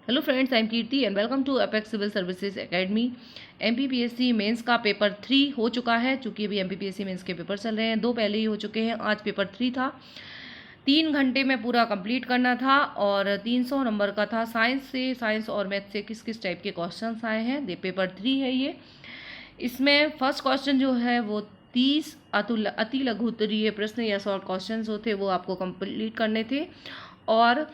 Hello friends, I am Kirti and welcome to Apex Civil Services Academy. MPPSC mains का paper 3 हो चुका है। चूँकि अभी एमपीपीएससी मेंस के पेपर चल रहे हैं, 2 पहले ही हो चुके हैं। आज पेपर 3 था। 3 घंटे में पूरा कंप्लीट करना था और 300 नंबर का था। साइंस और मैथ से किस किस टाइप के क्वेश्चन आए हैं, दे पेपर 3 है ये। इसमें फर्स्ट क्वेश्चन जो है वो 30 अति लघु उत्तरीय प्रश्न या शॉर्ट क्वेश्चन जो थे वो आपको कंप्लीट करने थे और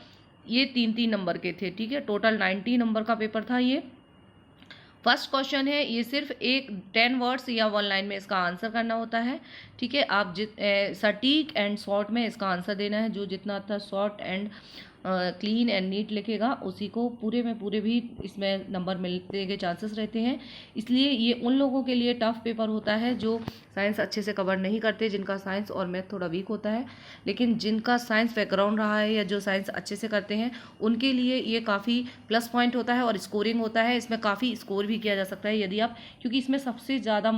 ये 3-3 नंबर के थे। ठीक है, टोटल 90 नंबर का पेपर था ये। फर्स्ट क्वेश्चन है, ये सिर्फ एक 10 वर्ड्स या 1 लाइन में इसका आंसर करना होता है। ठीक है, आप सटीक एंड शॉर्ट में इसका आंसर देना है। जो जितना था short and clean and neat लिखेगा उसी को पूरे में पूरे भी इसमें नंबर मिलने के चांसेस रहते हैं। इसलिए ये उन लोगों के लिए टफ पेपर होता है जो साइंस अच्छे से कवर नहीं करते, जिनका साइंस और मैथ थोड़ा वीक होता है। लेकिन जिनका साइंस बैकग्राउंड रहा है या जो साइंस अच्छे से करते हैं उनके लिए ये काफ़ी प्लस पॉइंट होता है और स्कोरिंग होता है। इसमें काफ़ी स्कोर भी किया जा सकता है यदि आप, क्योंकि इसमें सबसे ज़्यादा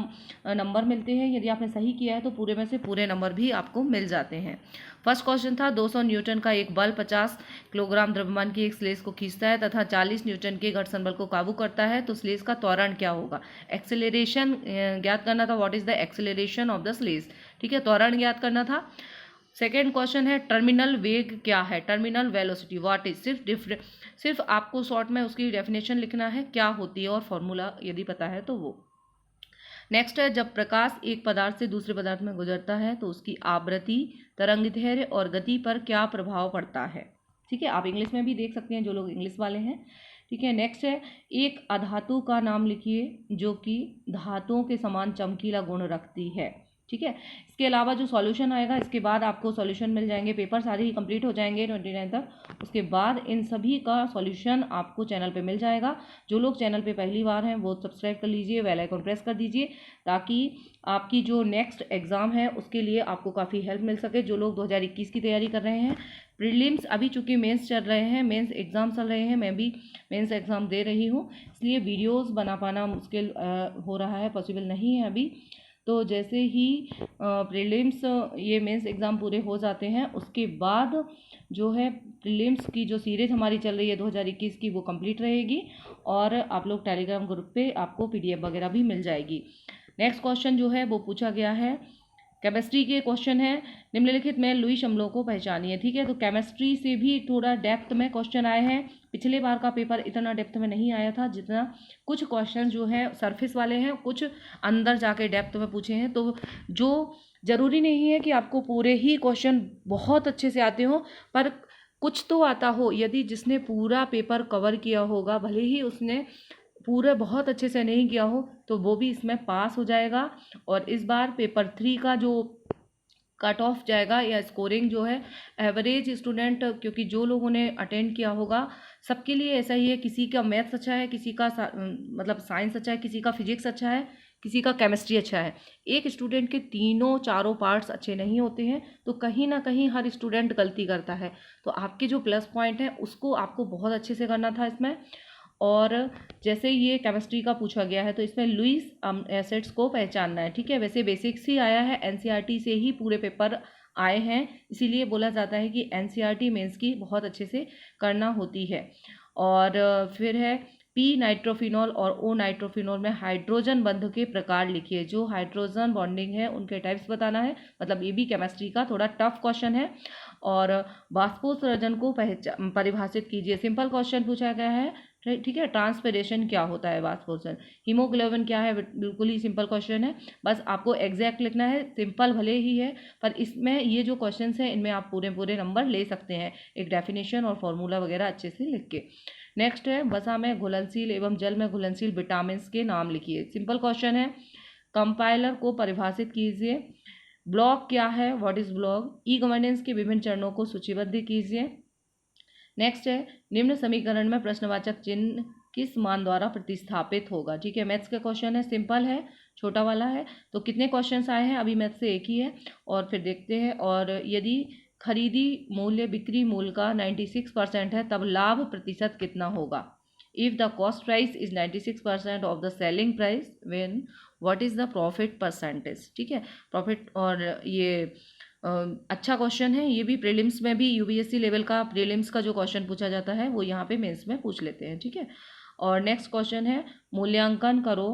नंबर मिलते हैं। यदि आपने सही किया है तो पूरे में से पूरे नंबर भी आपको मिल जाते हैं। फर्स्ट क्वेश्चन था 200 न्यूटन का एक बल 50 किलोग्राम द्रव्यमान की एक स्लेज को खींचता है तथा 40 न्यूटन के घर्षण बल को काबू करता है, तो स्लेज का त्वरण क्या होगा? एक्सेलरेशन ज्ञात करना था। What is the acceleration of the sledge? ठीक है, त्वरण ज्ञात करना था। सेकेंड क्वेश्चन है टर्मिनल वेग क्या है? Terminal velocity what is? सिर्फ आपको शॉर्ट में उसकी डेफिनेशन लिखना है क्या होती है और फॉर्मूला यदि पता है तो वो। नेक्स्ट है, जब प्रकाश एक पदार्थ से दूसरे पदार्थ में गुजरता है तो उसकी आवृत्ति, तरंगदैर्घ्य और गति पर क्या प्रभाव पड़ता है? ठीक है, आप इंग्लिश में भी देख सकते हैं जो लोग इंग्लिश वाले हैं। ठीक है, नेक्स्ट है, एक अधातु का नाम लिखिए जो कि धातुओं के समान चमकीला गुण रखती है। ठीक है, इसके अलावा जो सॉल्यूशन आएगा, इसके बाद आपको सॉल्यूशन मिल जाएंगे। पेपर सारे ही कंप्लीट हो जाएंगे 29 तक। उसके बाद इन सभी का सॉल्यूशन आपको चैनल पे मिल जाएगा। जो लोग चैनल पे पहली बार हैं वो सब्सक्राइब कर लीजिए, बेल आइकन प्रेस कर दीजिए ताकि आपकी जो नेक्स्ट एग्ज़ाम है उसके लिए आपको काफ़ी हेल्प मिल सके। जो लोग 2021 की तैयारी कर रहे हैं, प्रीलिम्स अभी चूँकि मेंस चल रहे हैं, मेंस एग्ज़ाम चल रहे हैं, मैं भी मेंस एग्ज़ाम दे रही हूँ, इसलिए वीडियोस बना पाना मुश्किल हो रहा है, पॉसिबल नहीं है अभी। तो जैसे ही प्रीलिम्स ये मेंस एग्ज़ाम पूरे हो जाते हैं उसके बाद जो है प्रीलिम्स की जो सीरीज हमारी चल रही है 2021 की वो कंप्लीट रहेगी और आप लोग टेलीग्राम ग्रुप पे आपको पीडीएफ वगैरह भी मिल जाएगी। नेक्स्ट क्वेश्चन जो है वो पूछा गया है, केमिस्ट्री के क्वेश्चन है, निम्नलिखित में लुईस अम्लों को पहचानिए। ठीक है, तो केमिस्ट्री से भी थोड़ा डेप्थ में क्वेश्चन आए हैं। पिछले बार का पेपर इतना डेप्थ में नहीं आया था जितना कुछ क्वेश्चन जो है सरफेस वाले हैं, कुछ अंदर जाके डेप्थ में पूछे हैं। तो जो ज़रूरी नहीं है कि आपको पूरे ही क्वेश्चन बहुत अच्छे से आते हो, पर कुछ तो आता हो। यदि जिसने पूरा पेपर कवर किया होगा, भले ही उसने पूरे बहुत अच्छे से नहीं किया हो, तो वो भी इसमें पास हो जाएगा। और इस बार पेपर 3 का जो कट ऑफ जाएगा या स्कोरिंग जो है एवरेज स्टूडेंट, क्योंकि जो लोगों ने अटेंड किया होगा सबके लिए ऐसा ही है। किसी का मैथ्स अच्छा है, किसी का मतलब साइंस अच्छा है, किसी का फिजिक्स अच्छा है, किसी का केमिस्ट्री अच्छा है। एक स्टूडेंट के तीनों चारों पार्ट्स अच्छे नहीं होते हैं, तो कहीं ना कहीं हर स्टूडेंट गलती करता है। तो आपके जो प्लस पॉइंट हैं उसको आपको बहुत अच्छे से करना था इसमें। और जैसे ये केमिस्ट्री का पूछा गया है तो इसमें लुईस एसिड्स को पहचानना है। ठीक है, वैसे बेसिक्स ही आया है, एनसीईआरटी से ही पूरे पेपर आए हैं, इसीलिए बोला जाता है कि एनसीईआरटी मेंस की बहुत अच्छे से करना होती है। और फिर है पी नाइट्रोफिनॉल और ओ नाइट्रोफिनॉल में हाइड्रोजन बंध के प्रकार लिखिए। जो हाइड्रोजन बॉन्डिंग है उनके टाइप्स बताना है। मतलब ये भी केमिस्ट्री का थोड़ा टफ क्वेश्चन है। और वाष्पोत्सर्जन को परिभाषित कीजिए। सिंपल क्वेश्चन पूछा गया है। ठीक है, ट्रांसपिरेशन क्या होता है, वाष्पोत्सर्जन। हीमोग्लोबिन क्या है, बिल्कुल ही सिंपल क्वेश्चन है, बस आपको एग्जैक्ट लिखना है। सिंपल भले ही है पर इसमें ये जो क्वेश्चंस हैं इनमें आप पूरे पूरे नंबर ले सकते हैं, एक डेफिनेशन और फॉर्मूला वगैरह अच्छे से लिख के। नेक्स्ट है, वसा में घुलनशील एवं जल में घुलनशील विटामिन के नाम लिखिए। सिंपल क्वेश्चन है। कंपाइलर को परिभाषित कीजिए। ब्लॉक क्या है, what is block. E governance के विभिन्न चरणों को सूचीबद्ध कीजिए। नेक्स्ट है, निम्न समीकरण में प्रश्नवाचक चिन्ह किस मान द्वारा प्रतिस्थापित होगा। ठीक है, मैथ्स का क्वेश्चन है, सिंपल है, छोटा वाला है। तो कितने क्वेश्चंस आए हैं, अभी मैथ्स से एक ही है और फिर देखते हैं। और यदि खरीदी मूल्य बिक्री मूल्य का 96% है तब लाभ प्रतिशत कितना होगा। If the cost price is 96% of the selling price, when what is the profit percentage. ठीक है, प्रॉफिट और ये अच्छा क्वेश्चन है ये भी, प्रीलिम्स में भी यूपीएससी लेवल का प्रीलिम्स का जो क्वेश्चन पूछा जाता है वो यहाँ पे मेंस में पूछ लेते हैं, ठीक है। और नेक्स्ट क्वेश्चन है, मूल्यांकन करो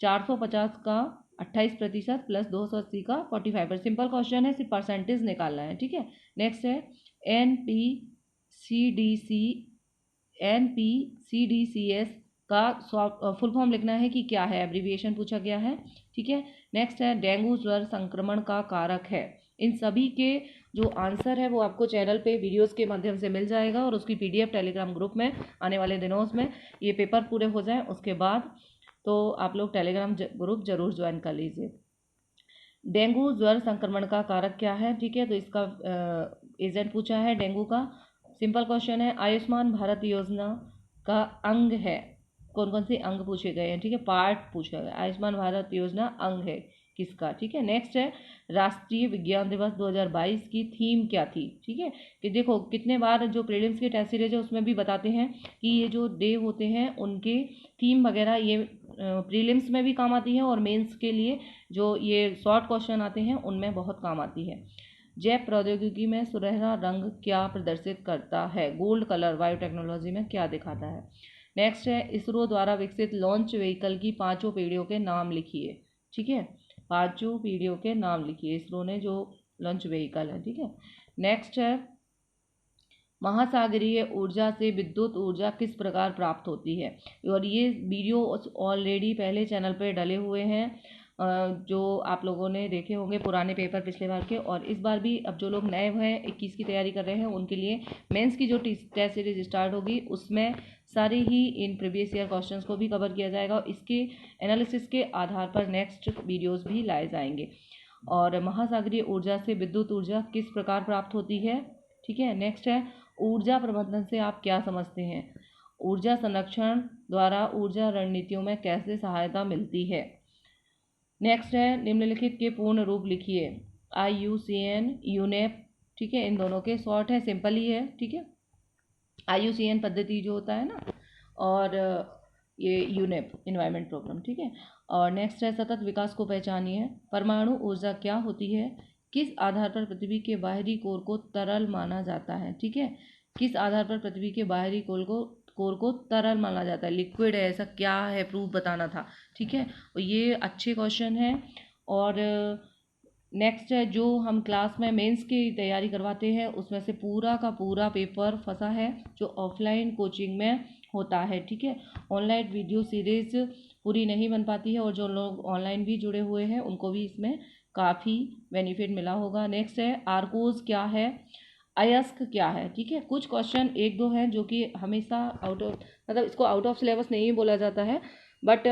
450 का 28% प्लस 280 का 45%। सिंपल क्वेश्चन है, सिर्फ परसेंटेज निकालना है, ठीक है। नेक्स्ट है NPCDCS का फुल फॉर्म लिखना है कि क्या है, एब्रीविएशन पूछा गया है, ठीक है। नेक्स्ट है डेंगू ज्वर संक्रमण का कारक है। इन सभी के जो आंसर है वो आपको चैनल पे वीडियोस के माध्यम से मिल जाएगा, और उसकी PDF टेलीग्राम ग्रुप में आने वाले दिनों में ये पेपर पूरे हो जाए उसके बाद तो आप लोग टेलीग्राम ग्रुप जरूर ज्वाइन कर लीजिए। डेंगू ज्वर संक्रमण का कारक क्या है, ठीक है। तो इसका एजेंट पूछा है डेंगू का। सिंपल क्वेश्चन है, आयुष्मान भारत योजना का अंग है, कौन कौन से अंग पूछे गए हैं, ठीक है, पार्ट पूछा गया। आयुष्मान भारत योजना अंग है किसका, ठीक है। नेक्स्ट है राष्ट्रीय विज्ञान दिवस 2022 की थीम क्या थी, ठीक है। कि देखो कितने बार जो प्रीलिम्स के टेस्ट सीरीज है उसमें भी बताते हैं कि ये जो डे होते हैं उनके थीम वगैरह ये प्रीलिम्स में भी काम आती है, और मेंस के लिए जो ये शॉर्ट क्वेश्चन आते हैं उनमें बहुत काम आती है। जैव प्रौद्योगिकी में सुनहरा रंग क्या प्रदर्शित करता है, गोल्ड कलर बायोटेक्नोलॉजी में क्या दिखाता है। नेक्स्ट है इसरो द्वारा विकसित लॉन्च व्हीकल की 5 पीढ़ियों के नाम लिखिए, ठीक है। 5 पीढ़ियों के नाम लिखिए इसरो ने जो लॉन्च व्हीकल है, ठीक है। नेक्स्ट है महासागरीय ऊर्जा से विद्युत ऊर्जा किस प्रकार प्राप्त होती है, और ये वीडियो ऑलरेडी पहले चैनल पे डले हुए हैं, जो आप लोगों ने देखे होंगे पुराने पेपर पिछले बार के। और इस बार भी अब जो लोग नए हैं 21 की तैयारी कर रहे हैं उनके लिए मेंस की जो टेस्ट सीरीज स्टार्ट होगी उसमें सारे ही इन प्रीवियस ईयर क्वेश्चंस को भी कवर किया जाएगा, और इसके एनालिसिस के आधार पर नेक्स्ट वीडियोस भी लाए जाएंगे। और महासागरीय ऊर्जा से विद्युत ऊर्जा किस प्रकार प्राप्त होती है, ठीक है। नेक्स्ट है ऊर्जा प्रबंधन से आप क्या समझते हैं, ऊर्जा संरक्षण द्वारा ऊर्जा रणनीतियों में कैसे सहायता मिलती है। नेक्स्ट है निम्नलिखित के पूर्ण रूप लिखिए, IUCN, यूनेप, ठीक है। इन दोनों के शॉर्ट है, सिंपल ही है, ठीक है। IUCN पद्धति जो होता है ना, और ये यूनेप इन्वायरमेंट प्रोग्राम, ठीक है। और नेक्स्ट है सतत विकास को पहचानिए, परमाणु ऊर्जा क्या होती है, किस आधार पर पृथ्वी के बाहरी कोर को तरल माना जाता है, ठीक है। किस आधार पर पृथ्वी के बाहरी कोर को तरल माना जाता है, लिक्विड है, ऐसा क्या है, प्रूफ बताना था, ठीक है। और ये अच्छे क्वेश्चन हैं। और नेक्स्ट है जो हम क्लास में मेंस की तैयारी करवाते हैं उसमें से पूरा का पूरा पेपर फंसा है जो ऑफलाइन कोचिंग में होता है, ठीक है। ऑनलाइन वीडियो सीरीज पूरी नहीं बन पाती है, और जो लोग ऑनलाइन भी जुड़े हुए हैं उनको भी इसमें काफ़ी बेनिफिट मिला होगा। नेक्स्ट है आर्कोज क्या है, अयस्क क्या है, ठीक है। कुछ क्वेश्चन एक दो हैं जो कि हमेशा आउट ऑफ, मतलब इसको आउट ऑफ सिलेबस नहीं बोला जाता है, बट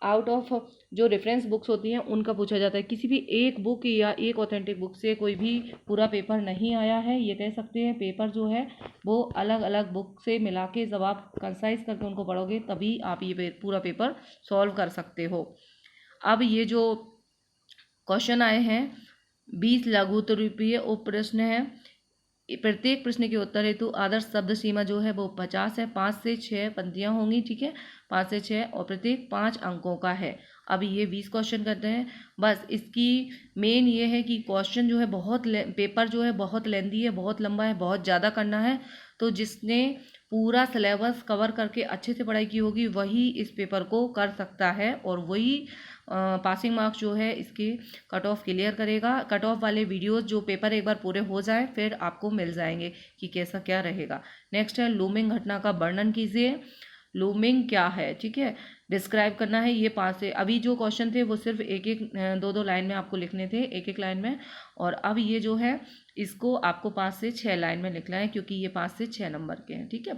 आउट ऑफ जो रेफरेंस बुक्स होती हैं उनका पूछा जाता है। किसी भी एक बुक या एक ऑथेंटिक बुक से कोई भी पूरा पेपर नहीं आया है, ये कह सकते हैं। पेपर जो है वो अलग अलग बुक से मिला के जब आप कंसाइज करके उनको पढ़ोगे तभी आप ये पूरा पेपर सॉल्व कर सकते हो। अब ये जो क्वेश्चन आए हैं 20 लघुत्तरीय उप प्रश्न है, प्रत्येक प्रश्न के उत्तर हेतु आदर्श शब्द सीमा जो है वो 50 है, 5 से 6 पंक्तियाँ होंगी, ठीक है, 5 से 6, और प्रत्येक 5 अंकों का है। अब ये 20 क्वेश्चन करते हैं, बस इसकी मेन ये है कि क्वेश्चन जो है बहुत पेपर जो है बहुत लेंदी है, बहुत लंबा है, बहुत ज़्यादा करना है। तो जिसने पूरा सिलेबस कवर करके अच्छे से पढ़ाई की होगी वही इस पेपर को कर सकता है, और वही पासिंग मार्क्स जो है इसके कट ऑफ क्लियर करेगा। कट ऑफ वाले वीडियोस जो पेपर एक बार पूरे हो जाए फिर आपको मिल जाएंगे कि कैसा क्या रहेगा। नेक्स्ट है लूमिंग घटना का वर्णन कीजिए, लूमिंग क्या है, ठीक है, डिस्क्राइब करना है। ये 5 से, अभी जो क्वेश्चन थे वो सिर्फ एक एक 2-2 लाइन में आपको लिखने थे, एक एक लाइन में, और अब ये जो है इसको आपको 5 से 6 लाइन में लिखना है क्योंकि ये 5 से 6 नंबर के हैं, ठीक है।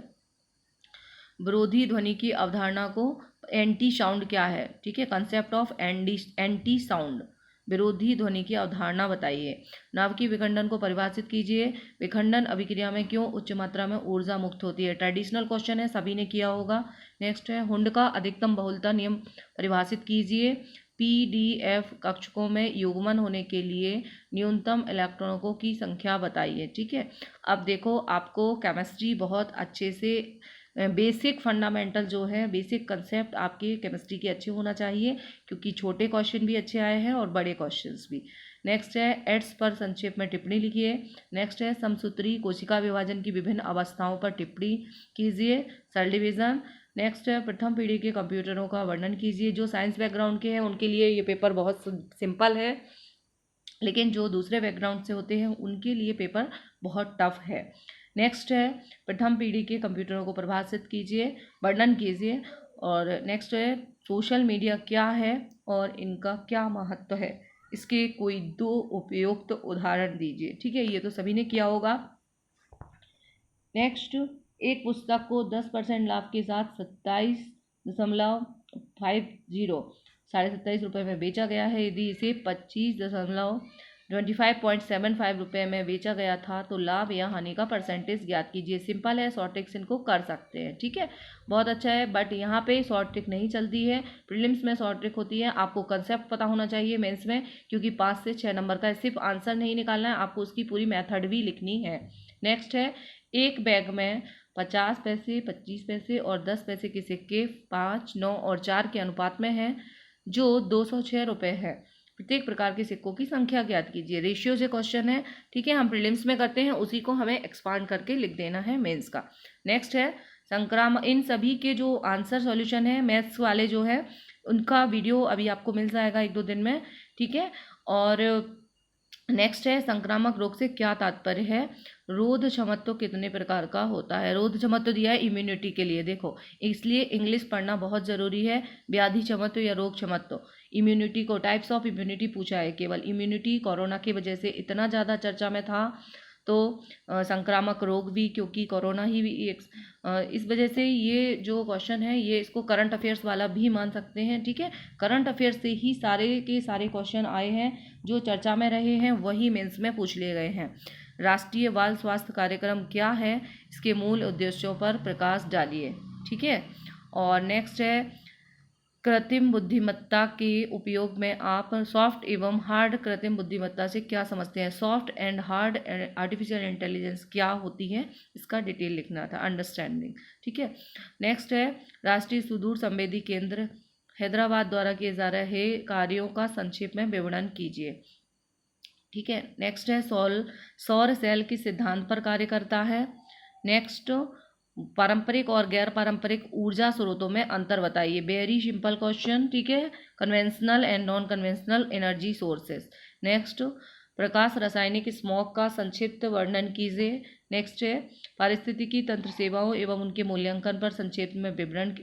विरोधी ध्वनि की अवधारणा को, एंटी साउंड क्या है, ठीक है, कंसेप्ट ऑफ एंटी साउंड, विरोधी ध्वनि की अवधारणा बताइए। नाभिकीय विखंडन को परिभाषित कीजिए, विखंडन अभिक्रिया में क्यों उच्च मात्रा में ऊर्जा मुक्त होती है, ट्रेडिशनल क्वेश्चन है, सभी ने किया होगा। नेक्स्ट है हुंड का अधिकतम बहुलता नियम परिभाषित कीजिए, PDF कक्षकों में युग्मन होने के लिए न्यूनतम इलेक्ट्रॉनों की संख्या बताइए, ठीक है। अब देखो आपको केमिस्ट्री बहुत अच्छे से बेसिक फंडामेंटल जो है, बेसिक कंसेप्ट आपके केमिस्ट्री के अच्छे होना चाहिए क्योंकि छोटे क्वेश्चन भी अच्छे आए हैं और बड़े क्वेश्चंस भी। नेक्स्ट है एड्स पर संक्षेप में टिप्पणी लिखिए। नेक्स्ट है समसूत्री कोशिका विभाजन की विभिन्न अवस्थाओं पर टिप्पणी कीजिए, सेल डिवीजन। नेक्स्ट है प्रथम पीढ़ी के कंप्यूटरों का वर्णन कीजिए। जो साइंस बैकग्राउंड के हैं उनके लिए ये पेपर बहुत सिंपल है, लेकिन जो दूसरे बैकग्राउंड से होते हैं उनके लिए पेपर बहुत टफ है। नेक्स्ट है प्रथम पीढ़ी के कंप्यूटरों को परिभाषित कीजिए, वर्णन कीजिए। और नेक्स्ट है सोशल मीडिया क्या है और इनका क्या महत्व है, इसके कोई 2 उपयुक्त उदाहरण दीजिए। ठीक है, ये तो सभी ने किया होगा। नेक्स्ट, एक पुस्तक को 10% लाभ के साथ 27.50 रुपये में बेचा गया है। यदि इसे 25.75 रुपये में बेचा गया था तो लाभ या हानि का परसेंटेज ज्ञात कीजिए। सिंपल है, शॉर्ट ट्रिक्स इनको कर सकते हैं। ठीक है, बहुत अच्छा है, बट यहाँ पे शॉर्ट ट्रिक नहीं चलती है। प्रीलिम्स में शॉर्ट ट्रिक होती है। आपको कंसेप्ट पता होना चाहिए मेंस में, क्योंकि 5 से 6 नंबर का सिर्फ आंसर नहीं निकालना है, आपको उसकी पूरी मेथड भी लिखनी है। नेक्स्ट है एक बैग में 50 पैसे, 25 पैसे और 10 पैसे के सिक्के 5, 9 और 4 के अनुपात में हैं, जो 206 रुपये है। प्रत्येक प्रकार के सिक्कों की संख्या ज्ञात कीजिए। रेशियो से क्वेश्चन है। ठीक है, हम प्रीलिम्स में करते हैं, उसी को हमें एक्सपांड करके लिख देना है मेंस का। नेक्स्ट है इन सभी के जो आंसर सॉल्यूशन है मैथ्स वाले जो है उनका वीडियो अभी आपको मिल जाएगा 1-2 दिन में। ठीक है, और नेक्स्ट है संक्रामक रोग से क्या तात्पर्य है। रोध क्षमत्व कितने प्रकार का होता है। रोध क्षमत्व दिया है इम्यूनिटी के लिए, देखो इसलिए इंग्लिश पढ़ना बहुत ज़रूरी है। व्याधि क्षमत्व या रोग क्षमत्व, इम्यूनिटी को टाइप्स ऑफ इम्यूनिटी पूछा है। केवल इम्यूनिटी कोरोना की वजह से इतना ज़्यादा चर्चा में था, तो संक्रामक रोग भी, क्योंकि कोरोना ही भी इस वजह से ये जो क्वेश्चन है ये इसको करंट अफेयर्स वाला भी मान सकते हैं। ठीक है, करंट अफेयर्स से ही सारे के सारे क्वेश्चन आए हैं, जो चर्चा में रहे हैं वही मेंस में पूछ लिए गए हैं। राष्ट्रीय बाल स्वास्थ्य कार्यक्रम क्या है, इसके मूल उद्देश्यों पर प्रकाश डालिए। ठीक है, और नेक्स्ट है कृत्रिम बुद्धिमत्ता के उपयोग में आप सॉफ्ट एवं हार्ड कृत्रिम बुद्धिमत्ता से क्या समझते हैं। Soft and hard artificial intelligence क्या होती है, इसका डिटेल लिखना था, अंडरस्टैंडिंग। ठीक है, नेक्स्ट है राष्ट्रीय सुदूर संवेदी केंद्र हैदराबाद द्वारा किए जा रहे कार्यों का संक्षेप में विवरण कीजिए। ठीक है, नेक्स्ट है सौर सेल किस सिद्धांत पर कार्य करता है। नेक्स्ट, पारंपरिक और गैर पारंपरिक ऊर्जा स्रोतों में अंतर बताइए। Very simple question. ठीक है, conventional and non conventional energy sources. Next, प्रकाश रासायनिक स्मॉग का संक्षिप्त वर्णन कीजिए। नेक्स्ट है पारिस्थितिकी तंत्र सेवाओं एवं उनके मूल्यांकन पर संक्षेप में विवरण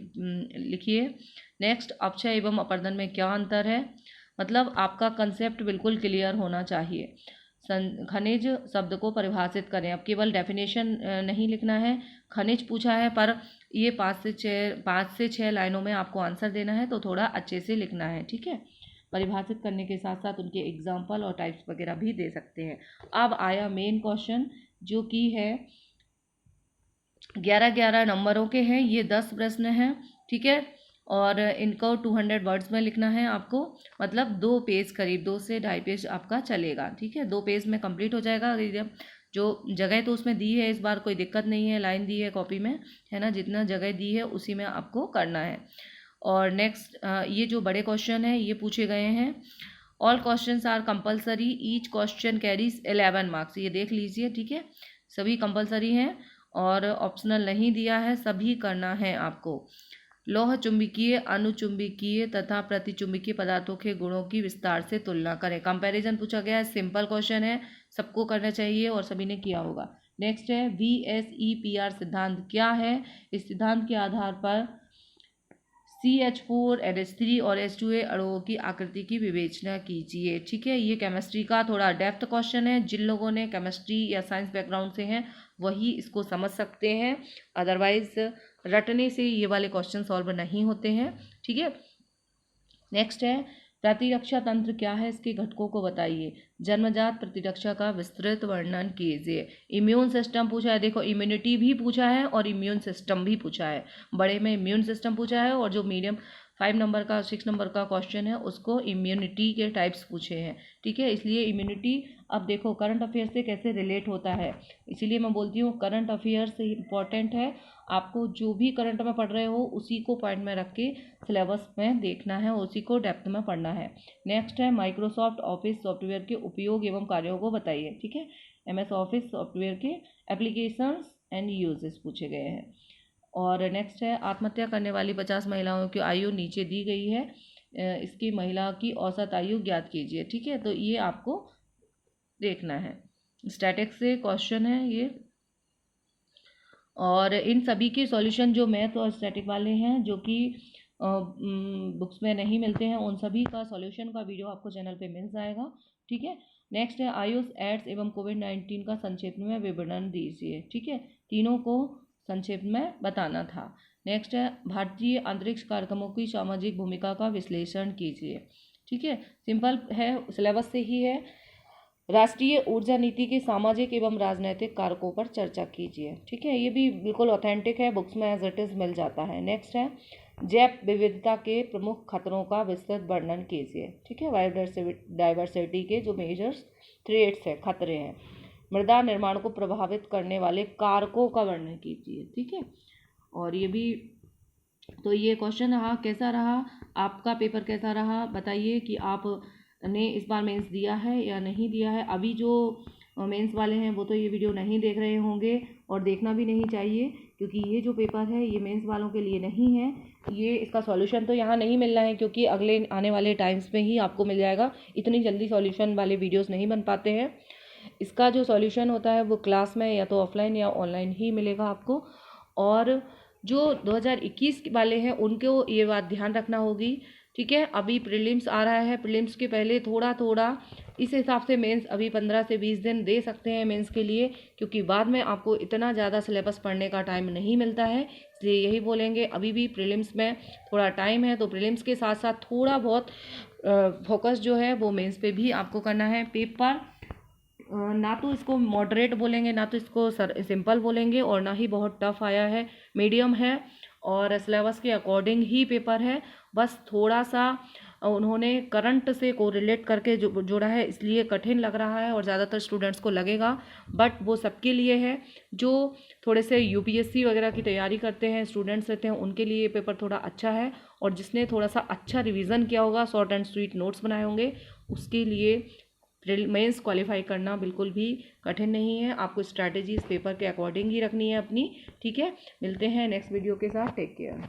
लिखिए। नेक्स्ट, अपक्षय एवं अपर्दन में क्या अंतर है, मतलब आपका कंसेप्ट बिल्कुल क्लियर होना चाहिए। खनिज शब्द को परिभाषित करें। अब केवल डेफिनेशन नहीं लिखना है, खनिज पूछा है पर ये 5 से 6 लाइनों में आपको आंसर देना है, तो थोड़ा अच्छे से लिखना है। ठीक है, परिभाषित करने के साथ साथ उनके एग्जाम्पल और टाइप्स वगैरह भी दे सकते हैं। अब आया मेन क्वेश्चन, जो कि है 11 नंबरों के हैं। ये 10 प्रश्न हैं। ठीक है, और इनको 200 वर्ड्स में लिखना है आपको, मतलब 2 पेज करीब, 2 से 2.5 पेज आपका चलेगा। ठीक है, 2 पेज में कंप्लीट हो जाएगा। जो जगह तो उसमें दी है, इस बार कोई दिक्कत नहीं है, लाइन दी है कॉपी में, है ना, जितना जगह दी है उसी में आपको करना है। और नेक्स्ट, ये जो बड़े क्वेश्चन हैं ये पूछे गए हैं। All questions are compulsory, each question carries 11 marks, ये देख लीजिए। ठीक है, सभी कंपलसरी हैं और ऑप्शनल नहीं दिया है, सभी करना है आपको। लौह चुंबकीय, अनुचुंबकीय तथा प्रतिचुंबकीय पदार्थों के गुणों की विस्तार से तुलना करें। कंपैरिजन पूछा गया है, सिंपल क्वेश्चन है, सबको करना चाहिए और सभी ने किया होगा। नेक्स्ट है VSEPR सिद्धांत क्या है। इस सिद्धांत के आधार पर CH4, NH3 और H2A अणुओं की आकृति की विवेचना कीजिए। ठीक है, ये केमिस्ट्री का थोड़ा डेप्थ क्वेश्चन है। जिन लोगों ने केमिस्ट्री या साइंस बैकग्राउंड से हैं वही इसको समझ सकते हैं, अदरवाइज रटने से ये वाले क्वेश्चन सॉल्व नहीं होते हैं। ठीक है, नेक्स्ट है प्रतिरक्षा तंत्र क्या है, इसके घटकों को बताइए। जन्मजात प्रतिरक्षा का विस्तृत वर्णन कीजिए। इम्यून सिस्टम पूछा है, देखो इम्यूनिटी भी पूछा है और इम्यून सिस्टम भी पूछा है। बड़े में इम्यून सिस्टम पूछा है और जो मीडियम 5 नंबर का 6 नंबर का क्वेश्चन है उसको इम्यूनिटी के टाइप्स पूछे हैं, ठीक है। इसलिए इम्यूनिटी अब देखो करंट अफेयर से कैसे रिलेट होता है, इसीलिए मैं बोलती हूँ करंट अफेयर से इम्पॉर्टेंट है। आपको जो भी करंट में पढ़ रहे हो उसी को पॉइंट में रख के सिलेबस में देखना है, उसी को डेप्थ में पढ़ना है। नेक्स्ट है माइक्रोसॉफ्ट ऑफिस सॉफ्टवेयर के उपयोग एवं कार्यों को बताइए, ठीक है। MS ऑफिस सॉफ्टवेयर के एप्लीकेशंस एंड यूजेस पूछे गए हैं। और नेक्स्ट है आत्महत्या करने वाली 50 महिलाओं की आयु नीचे दी गई है, इसकी महिला की औसत आयु ज्ञात कीजिए, ठीक है। तो ये आपको देखना है, स्टैटिक्स से क्वेश्चन है ये। और इन सभी के सॉल्यूशन जो मैथ और स्टैटिक वाले हैं जो कि बुक्स में नहीं मिलते हैं, उन सभी का सॉल्यूशन का वीडियो आपको चैनल पे मिल जाएगा, ठीक है। नेक्स्ट है आयुष एड्स एवं कोविड-19 का संक्षेप में विवरण दीजिए, ठीक है। तीनों को संक्षेप में बताना था। नेक्स्ट है भारतीय अंतरिक्ष कार्यक्रमों की सामाजिक भूमिका का विश्लेषण कीजिए, ठीक है। सिंपल है, सिलेबस से ही है। राष्ट्रीय ऊर्जा नीति के सामाजिक एवं राजनैतिक कारकों पर चर्चा कीजिए, ठीक है। ये भी बिल्कुल ऑथेंटिक है, बुक्स में एज इट इज़ मिल जाता है। नेक्स्ट है जैव विविधता के प्रमुख खतरों का विस्तृत वर्णन कीजिए, ठीक है। बायोडाइवर्सिटी के जो मेजर्स थ्रेट्स है, खतरे हैं। मृदा निर्माण को प्रभावित करने वाले कारकों का वर्णन कीजिए, ठीक है। और ये भी तो ये क्वेश्चन रहा, कैसा रहा आपका पेपर, कैसा रहा बताइए कि आपने इस बार मेंस दिया है या नहीं दिया है। अभी जो मेंस वाले हैं वो तो ये वीडियो नहीं देख रहे होंगे और देखना भी नहीं चाहिए, क्योंकि ये जो पेपर है ये मेंस वालों के लिए नहीं है। ये इसका सॉल्यूशन तो यहाँ नहीं मिलना है, क्योंकि अगले आने वाले टाइम्स में ही आपको मिल जाएगा। इतनी जल्दी सॉल्यूशन वाले वीडियोस नहीं बन पाते हैं। इसका जो सॉल्यूशन होता है वो क्लास में या तो ऑफलाइन या ऑनलाइन ही मिलेगा आपको। और जो 2021 वाले हैं उनको ये बात ध्यान रखना होगी, ठीक है। अभी प्रीलिम्स आ रहा है, प्रीलिम्स के पहले थोड़ा थोड़ा इस हिसाब से मेंस अभी 15 से 20 दिन दे सकते हैं मेंस के लिए, क्योंकि बाद में आपको इतना ज़्यादा सिलेबस पढ़ने का टाइम नहीं मिलता है। इसलिए यही बोलेंगे अभी भी प्रीलिम्स में थोड़ा टाइम है, तो प्रीलिम्स के साथ साथ थोड़ा बहुत फोकस जो है वो मेंस पे भी आपको करना है। पेपर ना तो इसको मॉडरेट बोलेंगे, ना तो इसको सिंपल बोलेंगे, और ना ही बहुत टफ आया है, मीडियम है और सिलेबस के अकॉर्डिंग ही पेपर है। बस थोड़ा सा उन्होंने करंट से कोरिलेट करके जोड़ा है, इसलिए कठिन लग रहा है और ज़्यादातर स्टूडेंट्स को लगेगा। बट वो सबके लिए है जो थोड़े से UPSC वगैरह की तैयारी करते हैं, स्टूडेंट्स रहते हैं, उनके लिए ये पेपर थोड़ा अच्छा है। और जिसने थोड़ा सा अच्छा रिवीजन किया होगा, शॉर्ट एंड स्वीट नोट्स बनाए होंगे, उसके लिए मेंस क्वालिफाई करना बिल्कुल भी कठिन नहीं है। आपको स्ट्रैटेजी इस पेपर के अकॉर्डिंग ही रखनी है अपनी, ठीक है। मिलते हैं नेक्स्ट वीडियो के साथ, टेक केयर।